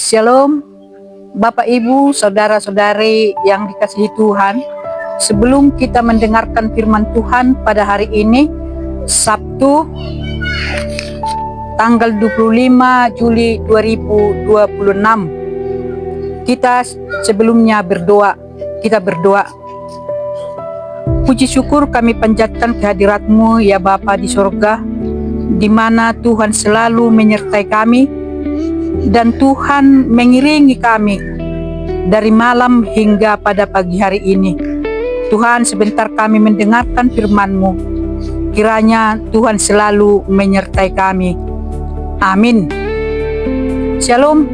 Shalom, Bapak Ibu, Saudara-saudari yang dikasihi Tuhan. Sebelum kita mendengarkan firman Tuhan pada hari ini, Sabtu, tanggal 25 Juli 2026. Kita sebelumnya berdoa. Kita berdoa. Puji syukur kami panjatkan kehadirat-Mu ya Bapa di sorga, di mana Tuhan selalu menyertai kami dan Tuhan mengiringi kami dari malam hingga pada pagi hari ini. Tuhan, sebentar kami mendengarkan firman-Mu. Kiranya Tuhan selalu menyertai kami. Amin. Shalom,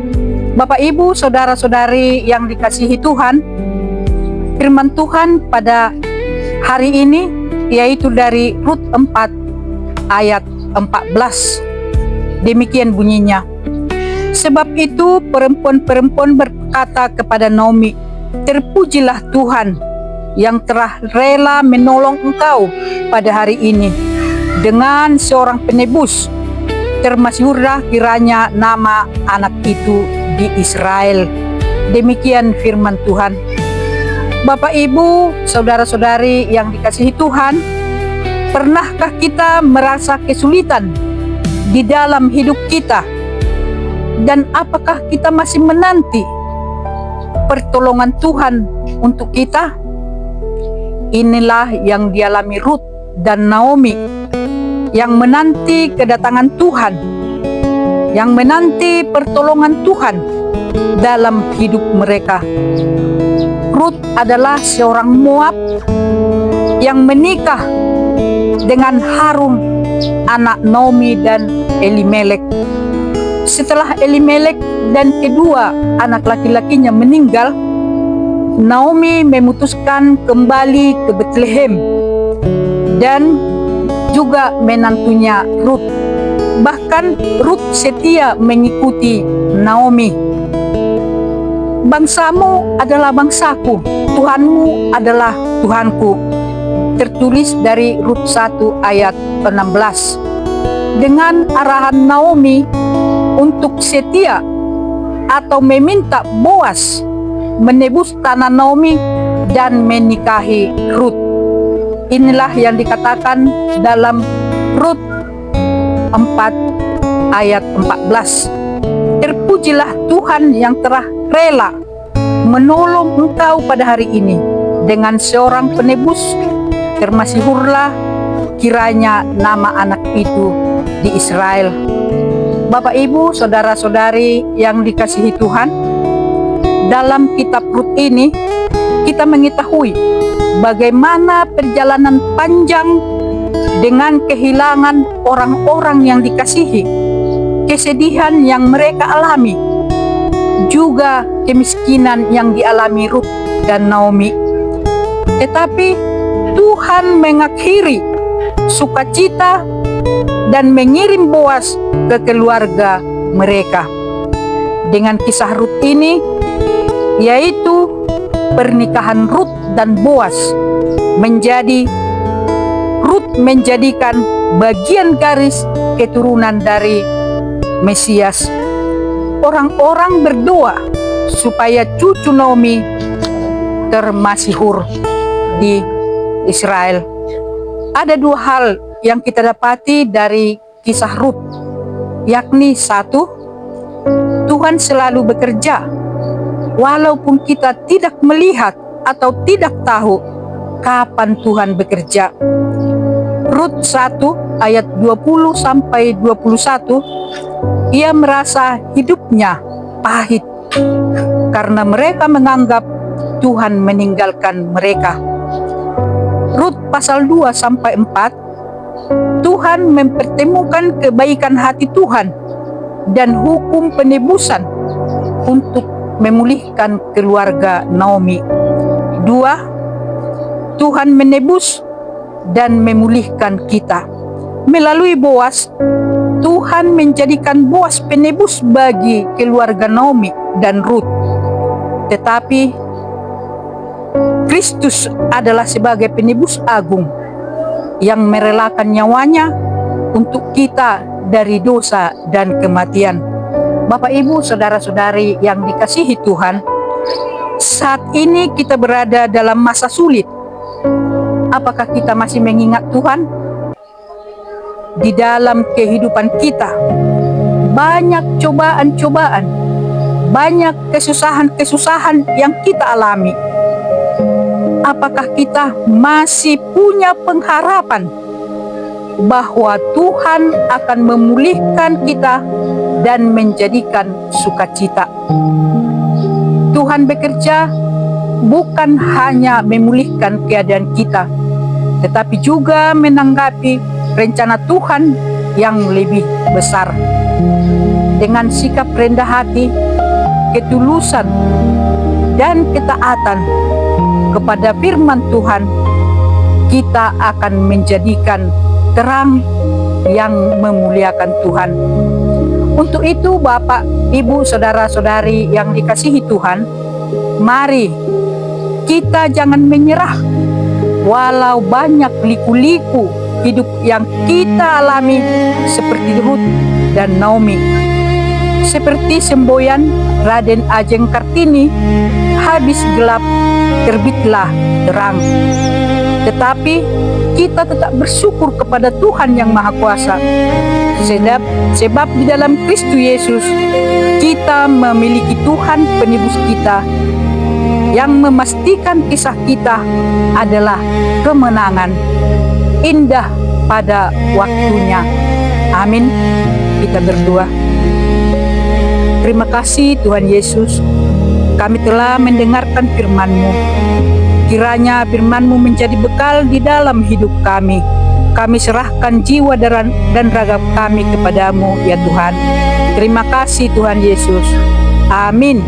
Bapak Ibu, Saudara-saudari yang dikasihi Tuhan. Firman Tuhan pada hari ini yaitu dari Rut 4 ayat 14. Demikian bunyinya. Sebab itu perempuan-perempuan berkata kepada Naomi, "Terpujilah Tuhan yang telah rela menolong engkau pada hari ini dengan seorang penebus. Termasyhurlah kiranya nama anak itu di Israel." Demikian firman Tuhan. Bapak Ibu, saudara-saudari yang dikasihi Tuhan, pernahkah kita merasa kesulitan di dalam hidup kita? Dan apakah kita masih menanti pertolongan Tuhan untuk kita? Inilah yang dialami Rut dan Naomi, yang menanti kedatangan Tuhan, yang menanti pertolongan Tuhan dalam hidup mereka. Rut adalah seorang Moab yang menikah dengan Harun, anak Naomi dan Elimelek. Setelah Elimelek dan kedua anak laki-lakinya meninggal, Naomi memutuskan kembali ke Bethlehem dan juga menantunya Rut. Bahkan Rut setia mengikuti Naomi. "Bangsamu adalah bangsaku, Tuhanmu adalah Tuhanku." Tertulis dari Rut 1 ayat 16. Dengan arahan Naomi untuk setia atau meminta Boas menebus tanah Naomi dan menikahi Rut. Inilah yang dikatakan dalam Rut 4 ayat 14. "Terpujilah Tuhan yang telah rela menolong engkau pada hari ini dengan seorang penebus. Termasyhurlah kiranya nama anak itu di Israel." Bapak Ibu, saudara-saudari yang dikasihi Tuhan, dalam kitab Rut ini kita mengetahui bagaimana perjalanan panjang dengan kehilangan orang-orang yang dikasihi, kesedihan yang mereka alami, juga kemiskinan yang dialami Rut dan Naomi. Tetapi Tuhan mengakhiri sukacita dan mengirim Boas ke keluarga mereka. Dengan kisah Rut ini, yaitu pernikahan Rut dan Boas, Rut menjadikan bagian garis keturunan dari Mesias. Orang-orang berdoa supaya cucu Naomi termasyhur di Israel. Ada dua hal yang kita dapati dari kisah Rut, yakni satu, Tuhan selalu bekerja walaupun kita tidak melihat atau tidak tahu kapan Tuhan bekerja. Rut 1 ayat 20 sampai 21, ia merasa hidupnya pahit karena mereka menganggap Tuhan meninggalkan mereka. Rut pasal 2 sampai 4, Tuhan mempertemukan kebaikan hati Tuhan dan hukum penebusan untuk memulihkan keluarga Naomi. 2, Tuhan menebus dan memulihkan kita. Melalui Boas, Tuhan menjadikan Boas penebus bagi keluarga Naomi dan Rut. Tetapi Kristus adalah sebagai penebus agung yang merelakan nyawanya untuk kita dari dosa dan kematian. Bapak, Ibu, saudara-saudari yang dikasihi Tuhan, saat ini kita berada dalam masa sulit. Apakah kita masih mengingat Tuhan? Di dalam kehidupan kita, banyak cobaan-cobaan, banyak kesusahan-kesusahan yang kita alami. Apakah kita masih punya pengharapan bahwa Tuhan akan memulihkan kita dan menjadikan sukacita? Tuhan bekerja bukan hanya memulihkan keadaan kita, tetapi juga menanggapi rencana Tuhan yang lebih besar. Dengan sikap rendah hati, ketulusan, dan ketaatan kepada firman Tuhan, kita akan menjadikan terang yang memuliakan Tuhan. Untuk itu, Bapak, Ibu, saudara-saudari yang dikasihi Tuhan, mari kita jangan menyerah. Walau banyak liku-liku hidup yang kita alami seperti Ruth dan Naomi, seperti semboyan Raden Ajeng Kartini, habis gelap terbitlah terang. Tetapi kita tetap bersyukur kepada Tuhan yang Maha Kuasa. Sebab di dalam Kristus Yesus kita memiliki Tuhan penebus kita yang memastikan kisah kita adalah kemenangan indah pada waktunya. Amin. Kita berdoa. Terima kasih Tuhan Yesus, kami telah mendengarkan firman-Mu. Kiranya firman-Mu menjadi bekal di dalam hidup kami. Kami serahkan jiwa dan raga kami kepadamu ya Tuhan. Terima kasih Tuhan Yesus. Amin.